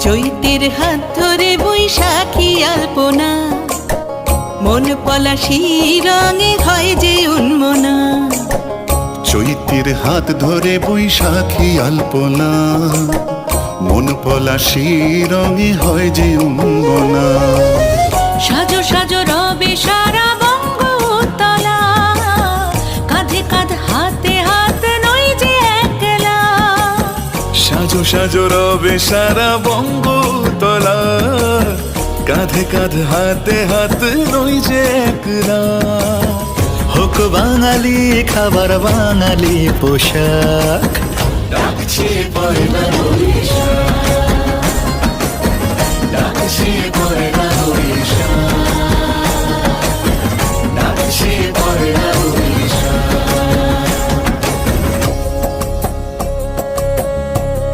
চৈতের হাত ধরে বৈশাখী আলপনা, মন পলাশি রঙে হয় যে উন্মনা। চৈতের হাত ধরে বৈশাখী আলপনা, মন পলাশি রঙে হয় যে উন্মনা। সাজো সাজো রবে সারা বঙ্গতলা, কাঁধে কাঁধ হাতে হাত নই যে একলা। সাজো সাজো রবে সারা বঙ্গতলা, কাঁধে কাঁধ হাতে হাত নই যে একলা। হোক বাঙালি খাবার বাঙালি পোশাক, ডাকছে পয়লা বৈশাখ, ডাকছে পয়লা